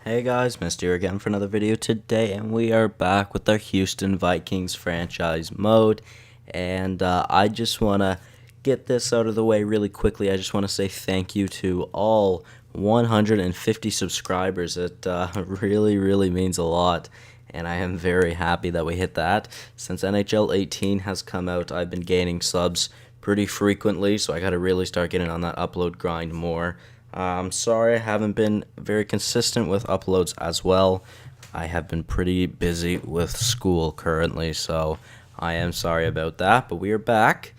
Hey guys, Mr. here again for another video today, and we are back with our Houston Vikings franchise mode. And I just want to get this out of the way really quickly. I just want to say thank you to all 150 subscribers. It really means a lot, and I am very happy that we hit that. Since NHL 18 has come out, I've been gaining subs pretty frequently, so I got to really start getting on that upload grind more. I'm sorry I haven't been very consistent with uploads as well. I have been pretty busy with school currently, so I am sorry about that. But we are back,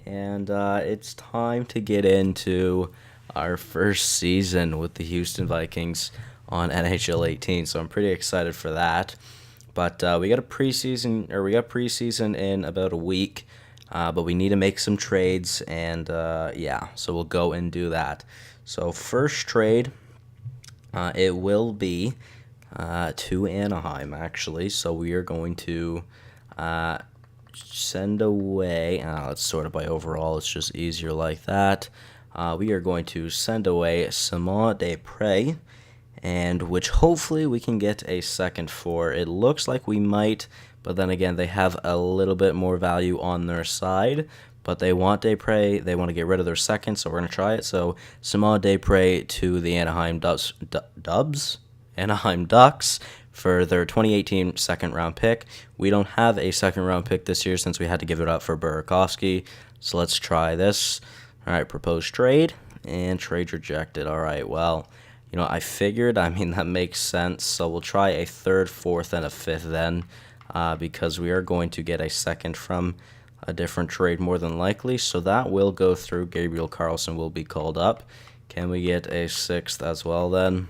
and it's time to get into our first season with the Houston Vikings on NHL 18. So I'm pretty excited for that. But we got preseason in about a week. But we need to make some trades, and yeah, so we'll go and do that. So first trade, it will be to Anaheim, actually. So we are going to send away, let's sort it by overall, it's just easier like that. We are going to send away Simon Desprez, and which hopefully we can get a second for. It looks like we might, but then again, they have a little bit more value on their side. But they want Desprez, they want to get rid of their second, so we're going to try it. So Simon Desprez to the Anaheim Anaheim Ducks for their 2018 second-round pick. We don't have a second-round pick this year since we had to give it up for Burakovsky. So let's try this. All right, proposed trade, and trade rejected. All right, well, I figured, that makes sense. So we'll try a third, fourth, and a fifth then, because we are going to get a second from a different trade more than likely. So that will go through. Gabriel Carlson will be called up. Can we get a sixth as well then?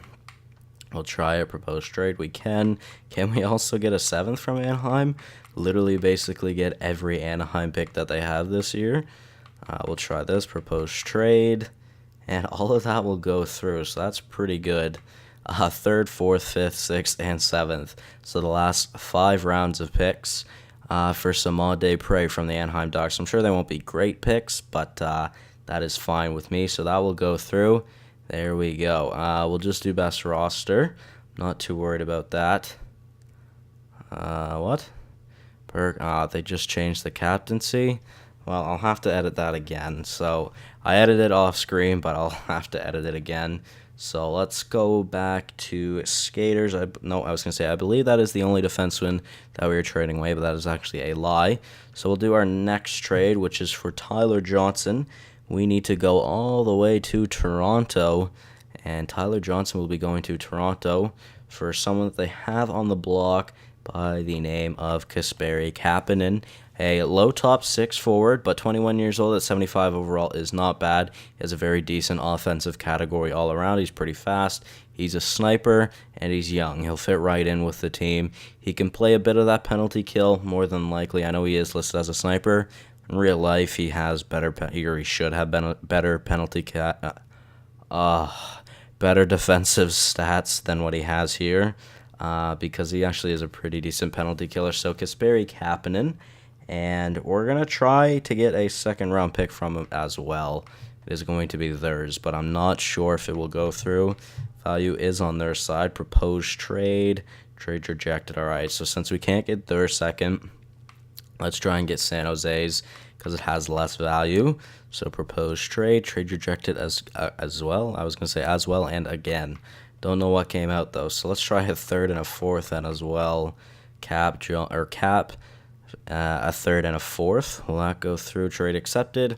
We'll try a proposed trade. We can. Can we also get a seventh from Anaheim? Literally basically get every Anaheim pick that they have this year. We'll try this proposed trade. And all of that will go through, so that's pretty good. Third, fourth, fifth, sixth, and seventh. So the last 5 rounds of picks for Simon Desprez from the Anaheim Ducks. I'm sure they won't be great picks, but that is fine with me. So that will go through. There we go. We'll just do best roster. Not too worried about that. What? They just changed the captaincy. Well, I'll have to edit that again. So I edited off screen, but I'll have to edit it again. So let's go back to skaters. I was going to say, I believe that is the only defenseman that we were trading away, but that is actually a lie. So we'll do our next trade, which is for Tyler Johnson. We need to go all the way to Toronto, and Tyler Johnson will be going to Toronto for someone that they have on the block by the name of Kasperi Kapanen. A low top 6 forward, but 21 years old at 75 overall is not bad. He has a very decent offensive category all around. He's pretty fast. He's a sniper, and he's young. He'll fit right in with the team. He can play a bit of that penalty kill, more than likely. I know he is listed as a sniper. In real life, he has better, or he should have been better better defensive stats than what he has here, because he actually is a pretty decent penalty killer. So Kasperi Kapanen. And we're going to try to get a second-round pick from him as well. It is going to be theirs, but I'm not sure if it will go through. Value is on their side. Proposed trade. Trade rejected. All right, so since we can't get their second, let's try and get San Jose's because it has less value. So proposed trade. Trade rejected as well. I was going to say as well and again. Don't know what came out, though. So let's try a third and a fourth then as well. Cap. A third and a fourth. Will that go through? Trade accepted.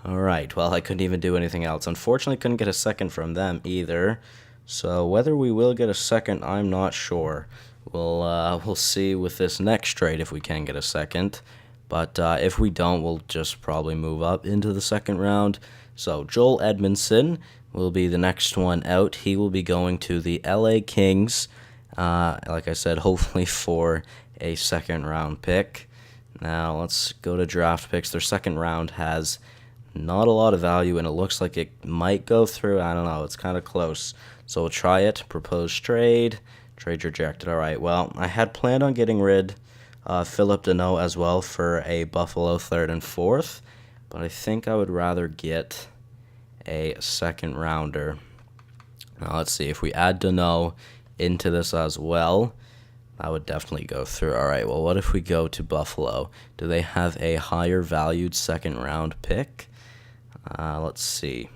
All right. Well, I couldn't even do anything else. Unfortunately, couldn't get a second from them either. So whether we will get a second, I'm not sure. We'll see with this next trade if we can get a second. But if we don't, we'll just probably move up into the second round. So Joel Edmondson will be the next one out. He will be going to the LA Kings. Like I said, hopefully for a second round pick. Now, let's go to draft picks. Their second round has not a lot of value, and it looks like it might go through. I don't know. It's kind of close. So we'll try it. Proposed trade. Trade rejected. All right. Well, I had planned on getting rid of Philip Deneau as well for a Buffalo third and fourth, but I think I would rather get a second rounder. Now, let's see. If we add Deneau into this as well, that would definitely go through. All right, well, what if we go to Buffalo? Do they have a higher valued second round pick? Let's see.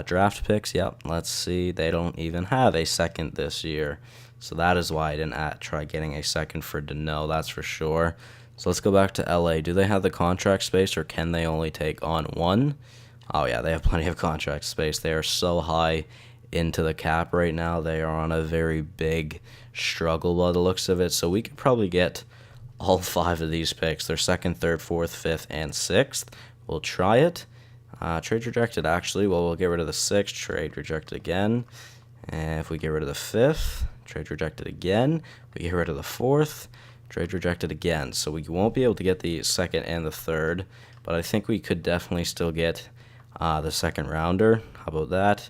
Draft picks, yep, let's see. They don't even have a second this year. So that is why I didn't try getting a second for Dano, that's for sure. So let's go back to LA. Do they have the contract space, or can they only take on one? Oh, yeah, they have plenty of contract space. They are so high into the cap right now. They are on a very big struggle by the looks of it. So we could probably get all 5 of these picks. Their second, third, fourth, fifth, and sixth. We'll try it. Trade rejected, actually. Well, we'll get rid of the sixth. Trade rejected again. And if we get rid of the fifth, trade rejected again. We get rid of the fourth. Trade rejected again. So we won't be able to get the second and the third, but I think we could definitely still get the second rounder. How about that?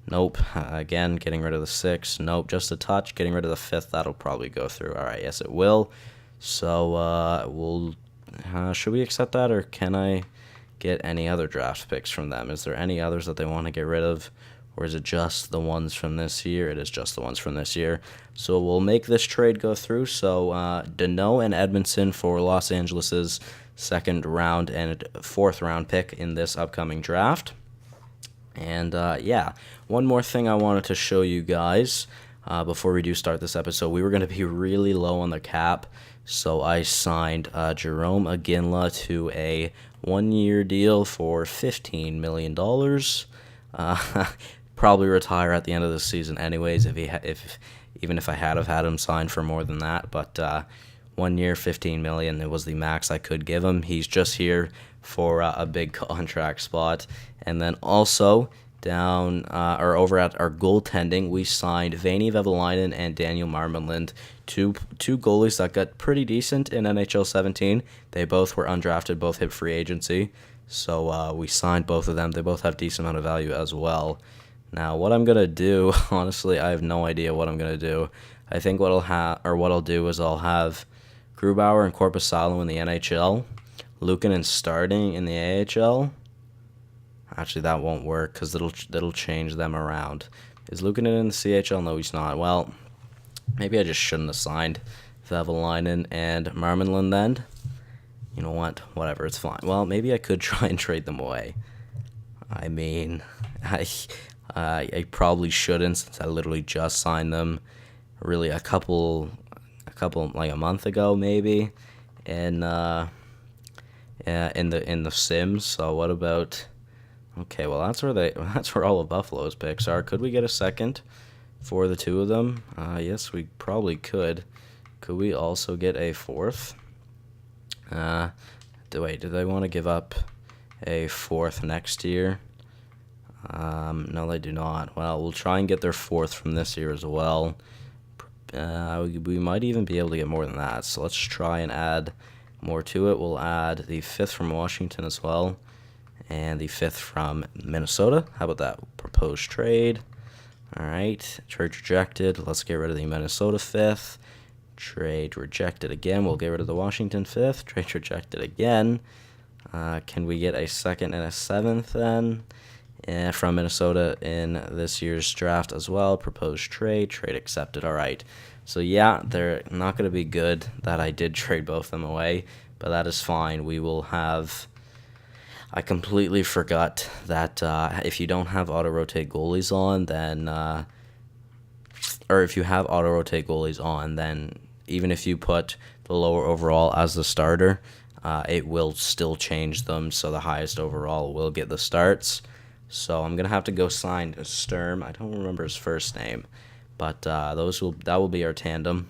Nope. Again, getting rid of the sixth. Nope, just a touch. Getting rid of the fifth. That'll probably go through. All right, yes, it will. So should we accept that, or can I get any other draft picks from them? Is there any others that they want to get rid of? Or is it just the ones from this year? It is just the ones from this year. So we'll make this trade go through. So Dano and Edmondson for Los Angeles' second round and fourth round pick in this upcoming draft. And yeah, one more thing I wanted to show you guys before we do start this episode. We were going to be really low on the cap, so I signed Jerome Iginla to a 1-year deal for $15 million. Probably retire at the end of the season anyways, even if I had have had him signed for more than that. But 1 year, $15 million, it was the max I could give him. He's just here for a big contract spot. And then also over at our goaltending, we signed Veini Vevalainen and Daniel Marmolin, two goalies that got pretty decent in NHL 17. They both were undrafted, both hit free agency. So we signed both of them. They both have decent amount of value as well. Now, what I'm going to do, honestly, I have no idea what I'm going to do. I think what I'll do is I'll have Grubauer and Korpisalo in the NHL, Luukkonen starting in the AHL. Actually, that won't work because that'll change them around. Is Luukkonen in the CHL? No, he's not. Well, maybe I just shouldn't have signed Vevalainen and Marmolin then. You know what? Whatever, it's fine. Well, maybe I could try and trade them away. I mean, I probably shouldn't, since I literally just signed them really a couple like a month ago maybe in the Sims. So what about, okay, well that's where all of Buffalo's picks are. Could we get a second for the two of them? Yes, we probably could. Could we also get a fourth? Do they want to give up a fourth next year? No, they do not. Well, we'll try and get their fourth from this year as well. We might even be able to get more than that, so let's try and add more to it. We'll add the fifth from Washington as well, and the fifth from Minnesota. How about that? Proposed trade. All right, trade rejected. Let's get rid of the Minnesota fifth. Trade rejected again. We'll get rid of the Washington fifth. Trade rejected again. Can we get a second and a seventh then? From Minnesota in this year's draft as well. Proposed trade accepted. All right. So yeah, they're not going to be good that I did trade both of them away, but that is fine. We will have. I completely forgot that if you don't have auto rotate goalies on, then or if you have auto rotate goalies on, then even if you put the lower overall as the starter, it will still change them. So the highest overall will get the starts. So I'm gonna have to go sign Sturm. I don't remember his first name, but that will be our tandem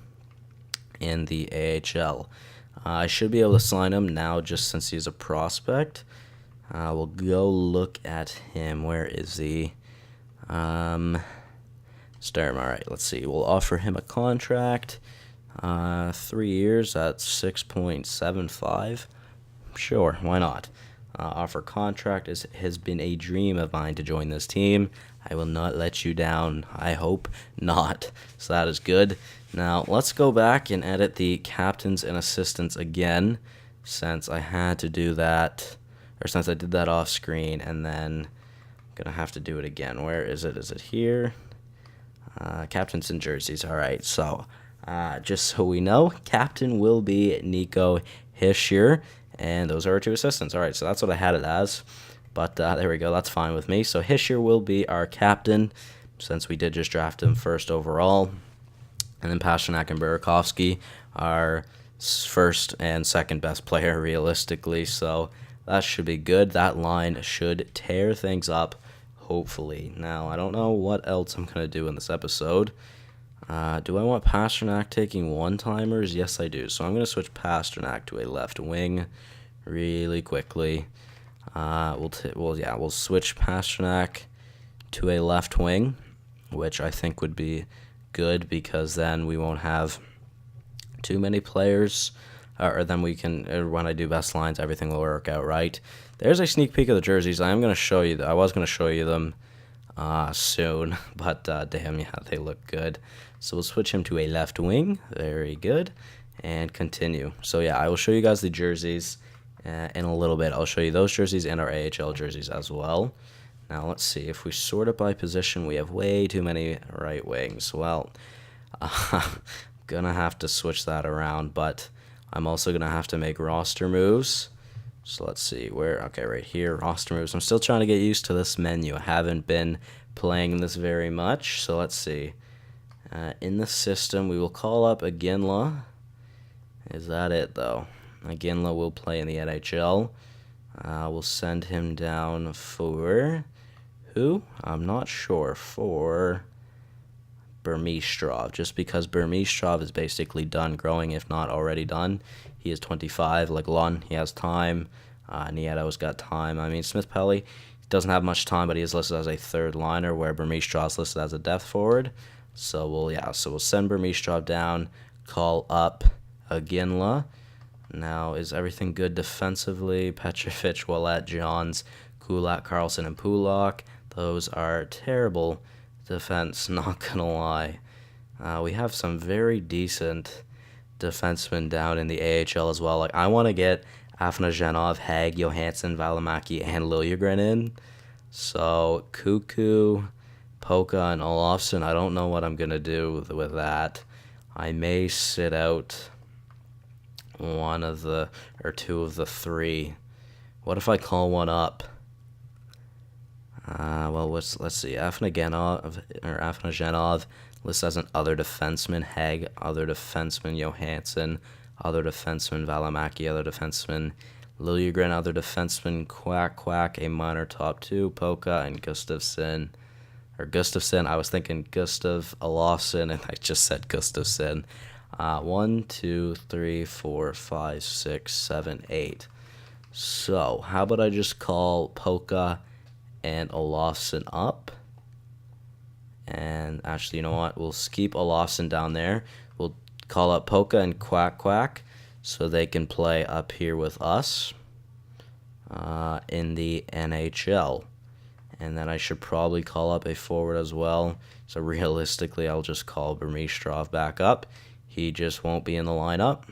in the AHL. I should be able to sign him now, just since he's a prospect. We'll go look at him. Where is he? Sturm. All right. Let's see. We'll offer him a contract. 3 years at 6.75. Sure, why not? Offer contract has been a dream of mine to join this team. I will not let you down. I hope not. So that is good. Now, let's go back and edit the captains and assistants again, since I had to do that, or since I did that off screen, and then I'm going to have to do it again. Where is it? Is it here? Captains and jerseys. All right, so just so we know, captain will be Nico Hischier, and those are our two assistants. All right, so that's what I had it as, but there we go. That's fine with me. So Hischier will be our captain, since we did just draft him first overall, and then Pasternak and Burakovsky are first and second best player realistically. So that should be good. That line should tear things up, hopefully. Now, I don't know what else I'm going to do in this episode. Do I want Pasternak taking one-timers? Yes, I do. So I'm going to switch Pasternak to a left wing really quickly. We'll switch Pasternak to a left wing, which I think would be good because then we won't have too many players, or then we can, when I do best lines, everything will work out right. There's a sneak peek of the jerseys. I was going to show you them soon, but damn, yeah, they look good. So we'll switch him to a left wing. Very good. And continue. So yeah, I will show you guys the jerseys in a little bit. I'll show you those jerseys and our AHL jerseys as well. Now let's see. If we sort it by position, we have way too many right wings. Well, I'm going to have to switch that around, but I'm also going to have to make roster moves. So let's see where. Okay, right here, roster moves. I'm still trying to get used to this menu. I haven't been playing this very much. So let's see. In the system, we will call up Iginla. Is that it, though? Iginla will play in the NHL. We'll send him down for who? I'm not sure. For Burmistrov, just because Burmistrov is basically done growing, if not already done. He is 25, like Lund, he has time. Nieto's got time. I mean, Smith Pelly doesn't have much time, but he is listed as a third liner, where Burmistrov's listed as a depth forward. So we'll send Burmistrov down, call up Iginla. Now, is everything good defensively? Petrovic, Ouellet, Johns, Kulak, Carlson, and Pulak. Those are terrible defense, not gonna lie. We have some very decent defensemen down in the AHL as well. Like, I want to get Afanajanov, Hag, Johansson, Valimaki, and Liljegren in. So Cuckoo, Polka, and Olofsson, I don't know what I'm gonna do with that. I may sit out one of the, or two of the three. What if I call one up? Let's see. Afanajanov listed as an other defenseman. Hag, other defenseman. Johansson, other defenseman. Valimaki, other defenseman. Liljegren, other defenseman. Quack, a minor top two. Polka and Gustafsson. I was thinking Gustav Olofsson, and I just said Gustafsson. 1, 2, 3, 4, 5, 6, 7, 8. So, how about I just call Polka and Olofsson up? And actually, you know what? We'll keep Olofsson down there. We'll call up Polka and Quack so they can play up here with us in the NHL. And then I should probably call up a forward as well. So realistically, I'll just call Burmistrov back up. He just won't be in the lineup.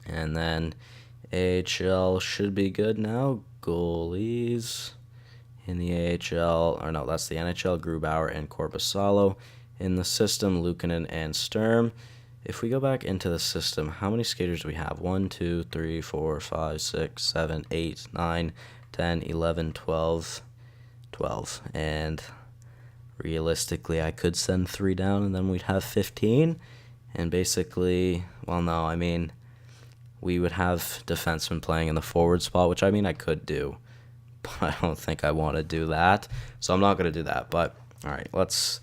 And then AHL should be good now. Goalies in the AHL, or no, that's the NHL. Grubauer and Korpisalo in the system. Luukkonen and Sturm. If we go back into the system, how many skaters do we have? 1, 2, 3, 4, 5, 6, 7, 8, 9, 10, 11, 12. And realistically, I could send 3 down and then we'd have 15. And basically, well, no, I mean, we would have defensemen playing in the forward spot, which I mean I could do, but I don't think I want to do that. So I'm not going to do that. But all right, let's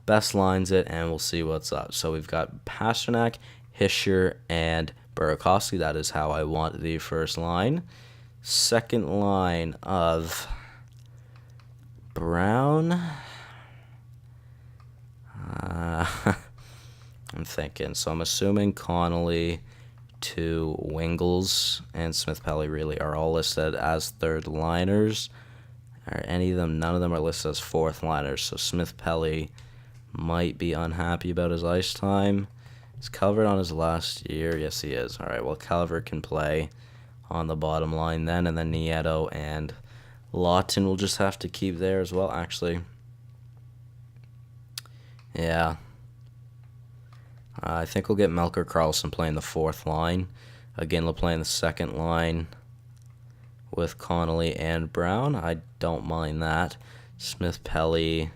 best lines it and we'll see what's up. So we've got Pasternak, Hischier, and Burakovsky. That is how I want the first line. Second line of Brown. I'm thinking. So I'm assuming Connolly to Wingles and Smith Pelly really are all listed as third liners. Or any of them, none of them are listed as fourth liners. So Smith Pelly might be unhappy about his ice time. He's covered on his last year. Yes, he is. All right, well, Calvert can play on the bottom line then. And then Nieto and Lawton will just have to keep there as well. Actually, Yeah. I think we'll get Melker Karlsson playing the fourth line. Iginla playing the second line with Connolly and Brown. I don't mind that. Smith, Pelly,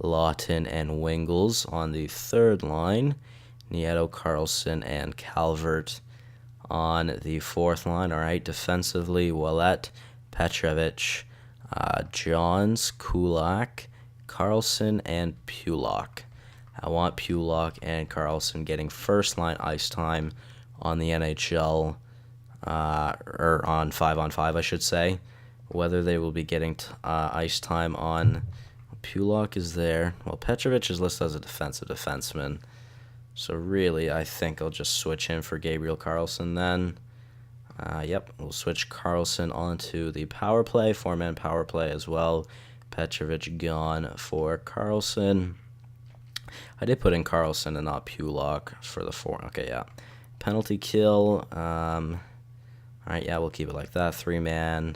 Lawton, and Wingles on the third line. Nieto, Karlsson, and Calvert on the fourth line. All right, defensively, Ouellet, Petrovic, Johns, Kulak, Karlsson, and Pulock. I want Pulock and Karlsson getting first line ice time on the NHL, or on 5-on-5, I should say. Whether they will be getting ice time on Pulock is there. Well, Petrovic is listed as a defensive defenseman. So really, I think I'll just switch him for Gabriel Karlsson then. Yep, we'll switch Karlsson onto the power play, four-man power play as well. Petrovic gone for Karlsson. I did put in Karlsson and not Pulock for the four. Okay, yeah. Penalty kill. All right, yeah, we'll keep it like that. Three-man.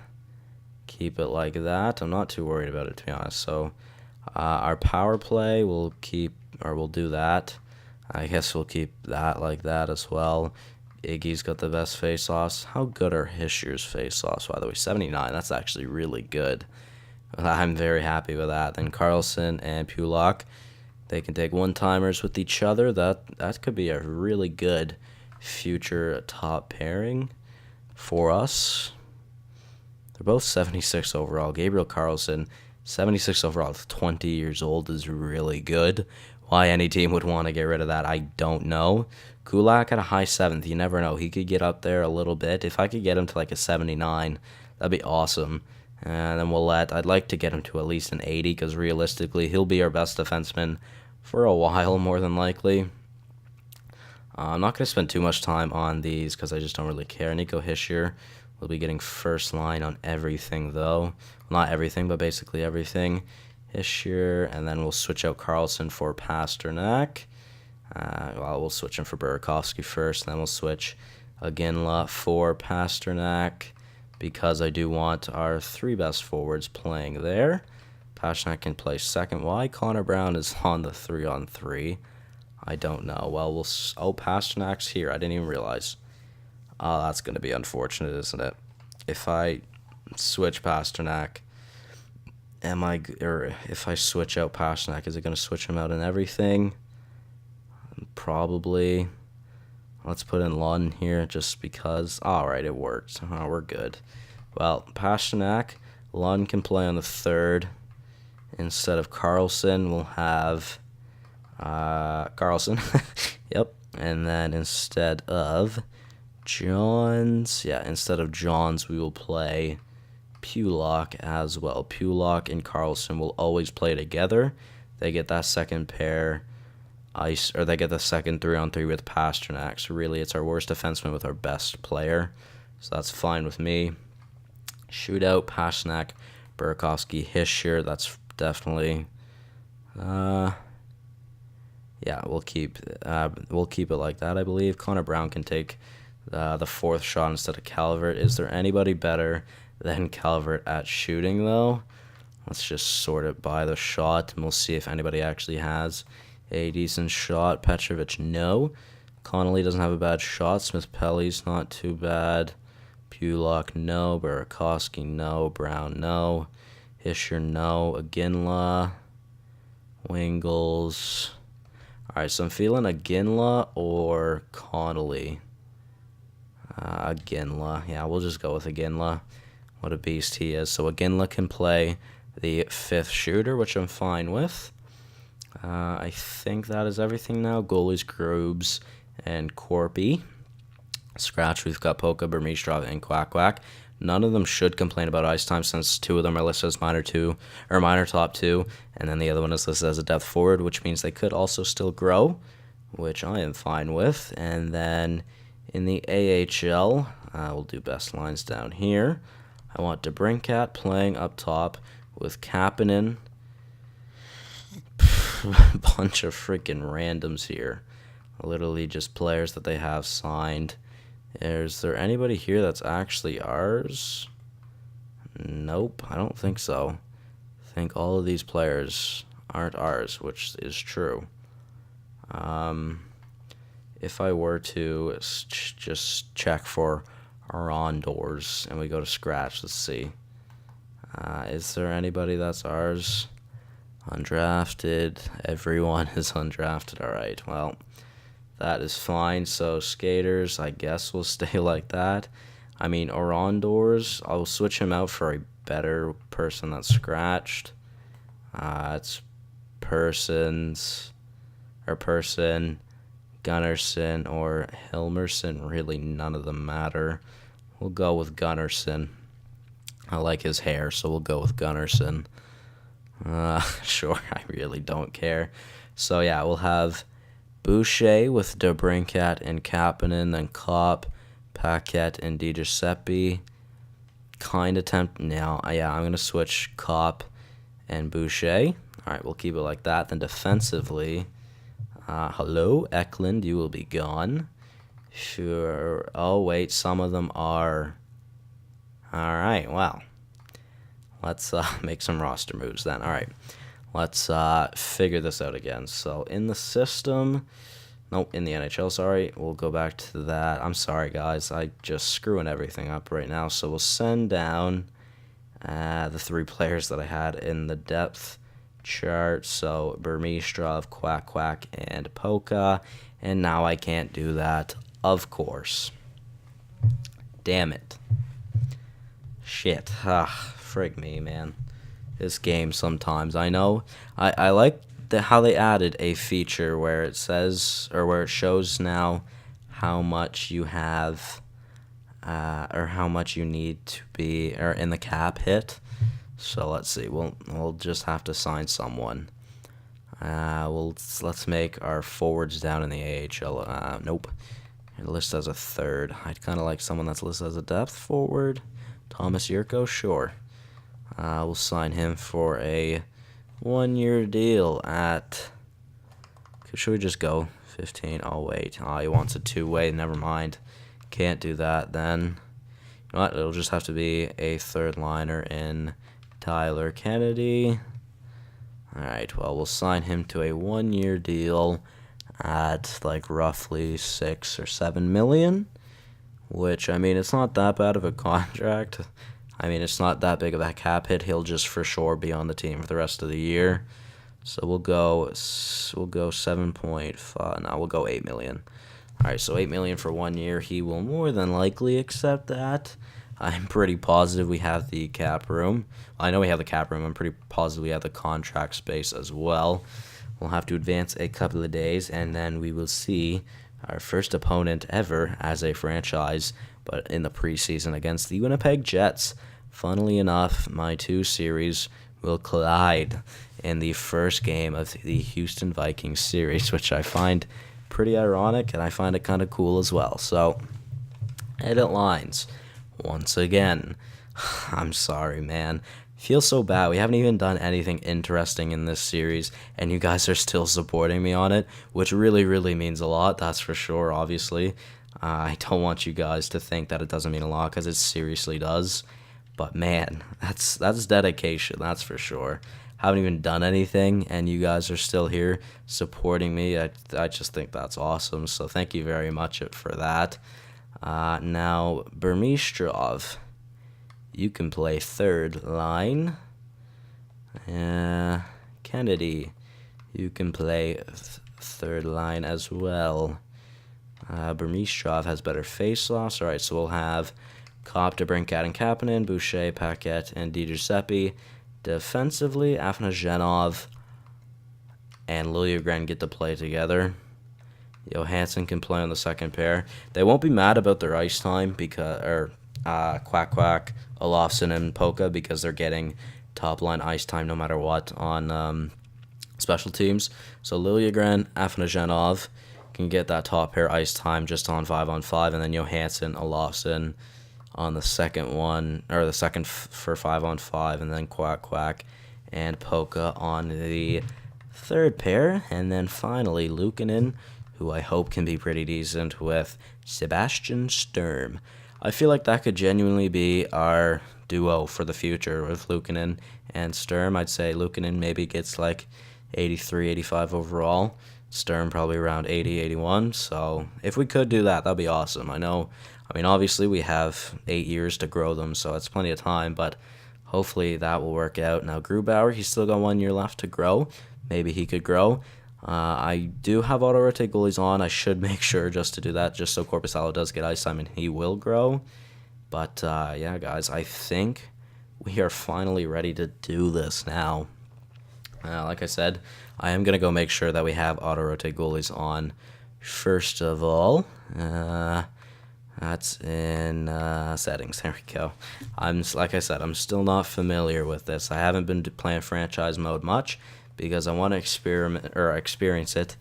Keep it like that. I'm not too worried about it, to be honest. So our power play, we'll do that. I guess we'll keep that like that as well. Iggy's got the best face-offs. How good are Hischier's face-offs, by the way? 79. That's actually really good. I'm very happy with that. Then Karlsson and Pulock, they can take one-timers with each other. That could be a really good future top pairing for us. They're both 76 overall. Gabriel Karlsson, 76 overall, 20 years old, is really good. Why any team would want to get rid of that, I don't know. Kulak at a high 7th, you never know. He could get up there a little bit. If I could get him to like a 79, that'd be awesome. And then I'd like to get him to at least an 80, because realistically, he'll be our best defenseman for a while, more than likely. I'm not going to spend too much time on these, because I just don't really care. Nico Hischier will be getting first line on everything, though. Not everything, but basically everything. Hischier, and then we'll switch out Karlsson for Pasternak. We'll switch him for Burakovsky first, then we'll switch Iginla for Pasternak, because I do want our three best forwards playing there. Pasternak can play second. Why Connor Brown is on the 3-on-3, I don't know. Well, Pasternak's here. I didn't even realize. Oh, that's going to be unfortunate, isn't it? If I switch Pasternak, if I switch out Pasternak, is it going to switch him out in everything? Probably. Let's put in Lund here just because. Alright, it worked. Oh, we're good. Well, Pasternak, Lund can play on the third. Instead of Karlsson, we'll have Karlsson. Yep. And then instead of Johns, we will play Pulock as well. Pulock and Karlsson will always play together. They get that second pair they get the second 3-on-3 with Pasternak. So really, it's our worst defenseman with our best player. So that's fine with me. Shootout, Pasternak, Burakovsky, Hischier. That's definitely, yeah, we'll keep it like that, I believe. Connor Brown can take the fourth shot instead of Calvert. Is there anybody better than Calvert at shooting, though? Let's just sort it by the shot, and we'll see if anybody actually has a decent shot. Petrovic, no. Connolly doesn't have a bad shot. Smith Pelly's not too bad. Pulock, no. Burakovsky, no. Brown, no. Hischier, no. Iginla, Wingles. Alright, so I'm feeling Iginla or Connolly. Iginla. Yeah, we'll just go with Iginla. What a beast he is. So Iginla can play the fifth shooter, which I'm fine with. I think that is everything now. Goalies, Grubes, and Corpy. Scratch, we've got Polka, Burmistrov, and Quack Quack. None of them should complain about ice time, since two of them are listed as minor top two, and then the other one is listed as a depth forward, which means they could also still grow, which I am fine with. And then in the AHL, we'll do best lines down here. I want DeBrincat playing up top with Kapanen. Bunch of freaking randoms here. Literally just players that they have signed. Is there anybody here that's actually ours? Nope, I don't think so. I think all of these players aren't ours, which is true. If I were to just check for Rondors and we go to scratch, let's see. Is there anybody that's ours? Undrafted. Everyone is undrafted. All right. Well, that is fine. So skaters, I guess will stay like that. I mean, Orondors, I'll switch him out for a better person that's scratched. It's person, Gunnarsson, or Hilmerson. Really, none of them matter. We'll go with Gunnarsson. I like his hair, so we'll go with Gunnarsson. Sure, I really don't care. So, yeah, we'll have Boucher with DeBrincat and Kapanen, then Kopp, Paquette, and DiGiuseppe. Kind of tempt now. Yeah, I'm going to switch Kopp and Boucher. All right, we'll keep it like that. Then defensively, hello, Eklund, you will be gone. Sure. Oh, wait, some of them are. All right, well, let's make some roster moves then. All right, let's figure this out again. So in the system, nope, in the NHL, sorry, we'll go back to that. I'm sorry, guys, I just screwing everything up right now. So we'll send down the 3 players that I had in the depth chart. So Burmistrov, Quack, and Polka. And now I can't do that, of course. Damn it. Shit. Frig me, man. This game sometimes. I know. I like how they added a feature where it says, or where it shows now how much you have, or how much you need to be, or in the cap hit. So let's see. We'll just have to sign someone. Let's make our forwards down in the AHL. Nope. Listed as a third. I'd kind of like someone that's listed as a depth forward. Thomas Yurko, sure. We'll sign him for a 1-year deal at. Should we just go 15? Oh wait. He wants a 2-way. Never mind. Can't do that then. You know what? It'll just have to be a third liner in Tyler Kennedy. Alright, well, we'll sign him to a 1-year deal at like roughly 6 or 7 million, which, I mean, it's not that bad of a contract. I mean, it's not that big of a cap hit. He'll just for sure be on the team for the rest of the year. So we'll go 7.5. No, we'll go 8 million. All right, so 8 million for 1 year. He will more than likely accept that. I'm pretty positive we have the cap room. I know we have the cap room. I'm pretty positive we have the contract space as well. We'll have to advance a couple of days, and then we will see our first opponent ever as a franchise, but in the preseason against the Winnipeg Jets. Funnily enough, my 2 series will collide in the first game of the Houston Vikings series, which I find pretty ironic, and I find it kind of cool as well. So, edit lines. Once again, I'm sorry, man. Feel so bad. We haven't even done anything interesting in this series, and you guys are still supporting me on it, which really, really means a lot. That's for sure, obviously. I don't want you guys to think that it doesn't mean a lot, because it seriously does. But man, that's dedication, that's for sure. Haven't even done anything, and you guys are still here supporting me. I just think that's awesome, so thank you very much for that. Now, Burmistrov, you can play third line. Kennedy, you can play third line as well. Burmistrov has better face-offs. All right, so we'll have Kopp, DeBrincat, and Kapanen, Boucher, Paquette, and DiGiuseppe. Defensively, Afanajanov and Liljegren get to play together. Johansson can play on the second pair. They won't be mad about their ice time because, Quack, Olofsson, and Polka, because they're getting top line ice time no matter what on special teams. So Liljegren, Afanajanov can get that top pair ice time just on 5-on-5, and then Johansson, Olofsson on the second one, or the second for 5-on-5, and then Quack, and Polka on the third pair, and then finally Luukkonen, who I hope can be pretty decent, with Sebastian Sturm. I feel like that could genuinely be our duo for the future with Luukkonen and Sturm. I'd say Luukkonen maybe gets like 83, 85 overall. Sturm probably around 80, 81. So if we could do that, that'd be awesome. I mean, obviously we have 8 years to grow them, so that's plenty of time, but hopefully that will work out. Now, Grubauer, he's still got 1 year left to grow. Maybe he could grow. I do have auto-rotate goalies on. I should make sure just to do that, just so Korpisalo does get ice time and he will grow. But, yeah, guys, I think we are finally ready to do this now. Like I said, I am going to go make sure that we have auto-rotate goalies on. First of all, that's in settings. There we go. Like I said, I'm still not familiar with this. I haven't been playing franchise mode much because I want to experience it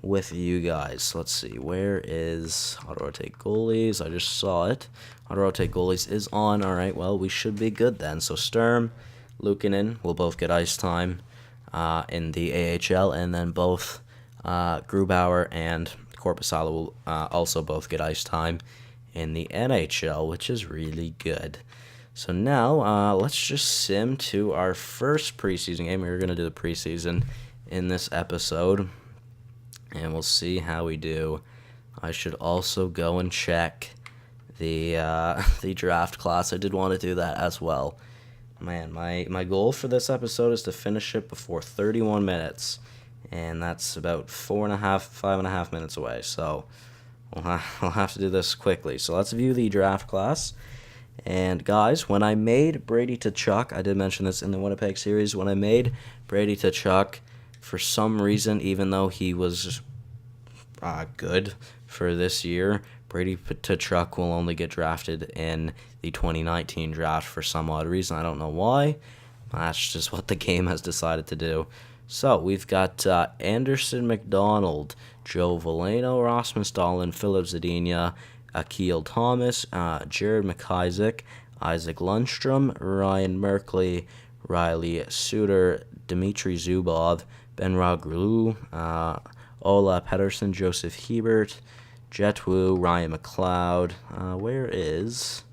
with you guys. Let's see, where is auto-rotate goalies? I just saw it. Auto-rotate goalies is on. All right, well, we should be good then. So Sturm, Luukkonen will both get ice time in the AHL, and then both Grubauer and Korpisalo will also both get ice time in the NHL, which is really good. So now let's just sim to our first preseason game. We're going to do the preseason in this episode, and we'll see how we do. I should also go and check the draft class. I did want to do that as well. Man, my goal for this episode is to finish it before 31 minutes, and that's about 5.5 minutes away, so we'll have to do this quickly. So let's view the draft class. And guys, when I made Brady Tkachuk, I did mention this in the Winnipeg series, when I made Brady Tkachuk, for some reason, even though he was good for this year, Brady Tkachuk will only get drafted in the 2019 draft for some odd reason. I don't know why. That's just what the game has decided to do. So we've got Anderson McDonald, Joe Veleno, Rasmus Dahlin, Philip Zadina, Akil Thomas, Jared McIsaac, Isaac Lundstrom, Ryan Merkley, Riley Suter, Dmitry Zubov, Ben Ragrulu, Ola Pedersen, Joseph Hebert, Jet Wu, Ryan McLeod. Where is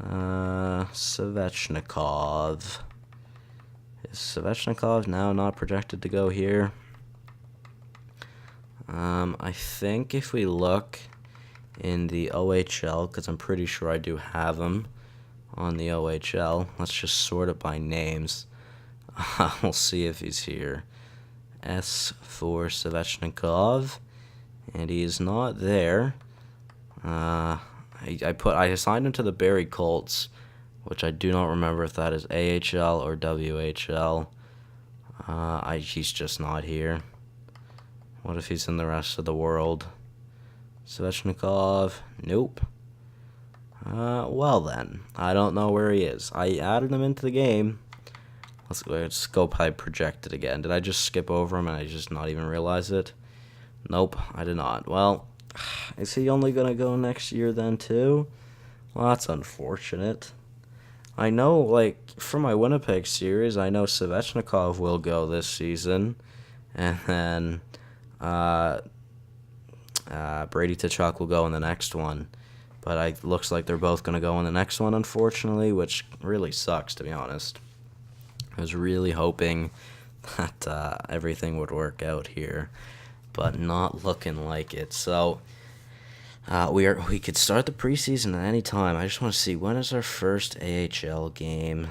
Svechnikov? Is Svechnikov now not projected to go here? I think if we look in the OHL, because I'm pretty sure I do have him on the OHL. Let's just sort it by names. We'll see if he's here. S for Svechnikov, and he is not there. I assigned him to the Barrie Colts, which I do not remember if that is AHL or WHL. He's just not here. What if he's in the rest of the world? Svechnikov, nope. Well then, I don't know where he is. I added him into the game. Let's go by projected again. Did I just skip over him and I just not even realize it? Nope, I did not. Well, is he only going to go next year then too? Well, that's unfortunate. I know, like, from my Winnipeg series, I know Svechnikov will go this season. And then Brady Tkachuk will go in the next one. But it looks like they're both going to go in the next one, unfortunately, which really sucks, to be honest. I was really hoping that everything would work out here, but not looking like it. So we could start the preseason at any time. I just want to see, when is our first AHL game?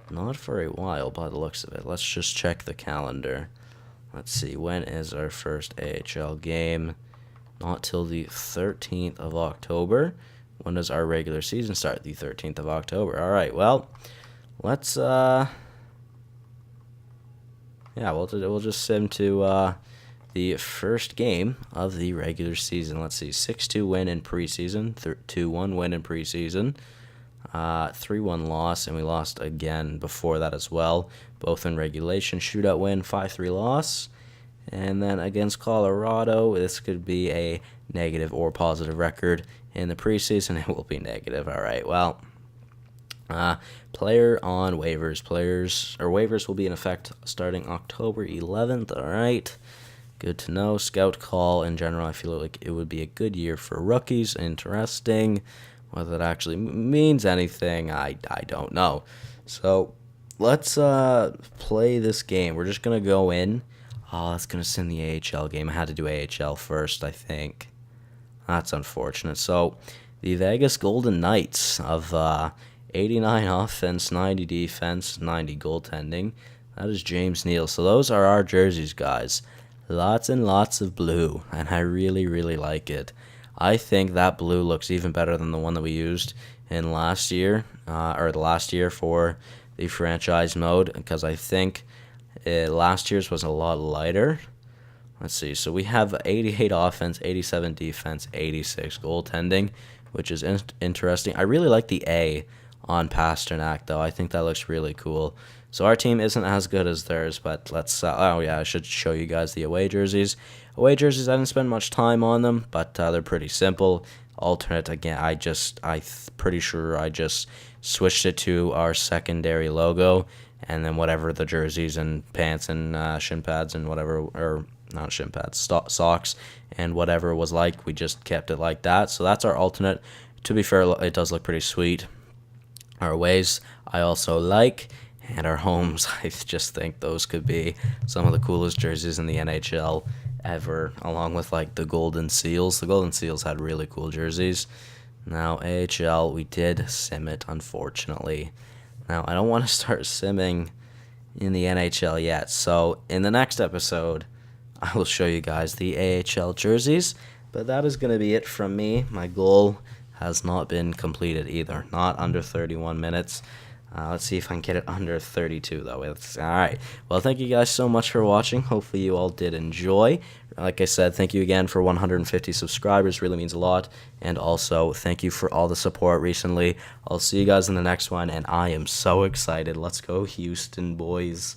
Not for a while, by the looks of it. Let's just check the calendar. Let's see, when is our first AHL game? Not till the 13th of October. When does our regular season start? The 13th of October. All right, well, let's we'll just sim to the first game of the regular season. Let's see, 6-2 win in preseason, 2-1 win in preseason, 3-1 loss, and we lost again before that as well, both in regulation. Shootout win, 5-3 loss, and then against Colorado, this could be a negative or positive record. In the preseason, it will be negative. All right, well, player on waivers. Waivers will be in effect starting October 11th. All right, good to know. Scout call in general, I feel like it would be a good year for rookies. Interesting. Whether that actually means anything, I don't know. So let's play this game. We're just gonna go in. Oh, that's gonna send the AHL game. I had to do AHL first, I think. That's unfortunate. So, the Vegas Golden Knights of 89 offense, 90 defense, 90 goaltending. That is James Neal. So those are our jerseys, guys. Lots and lots of blue, and I really, really like it. I think that blue looks even better than the one that we used in last year, or the last year for the franchise mode, because I think last year's was a lot lighter. Let's see. So we have 88 offense, 87 defense, 86 goaltending, which is interesting. I really like the A on Pasternak, though. I think that looks really cool. So our team isn't as good as theirs, but let's. Oh yeah, I should show you guys the away jerseys. Away jerseys, I didn't spend much time on them, but they're pretty simple. Alternate again. Pretty sure I just switched it to our secondary logo, and then whatever the jerseys and pants and shin pads and whatever, or not shin pads, socks and whatever was like, we just kept it like that. So that's our alternate. To be fair, it does look pretty sweet. Our aways I also like, and our homes, I just think those could be some of the coolest jerseys in the NHL ever, along with like the Golden Seals. The Golden Seals had really cool jerseys. Now, AHL, we did sim it, unfortunately. Now, I don't want to start simming in the NHL yet, so in the next episode, I will show you guys the AHL jerseys, but that is going to be it from me. My goal has not been completed either, not under 31 minutes. Let's see if I can get it under 32, though. All right. Well, thank you guys so much for watching. Hopefully you all did enjoy. Like I said, thank you again for 150 subscribers. Really means a lot. And also, thank you for all the support recently. I'll see you guys in the next one, and I am so excited. Let's go, Houston, boys.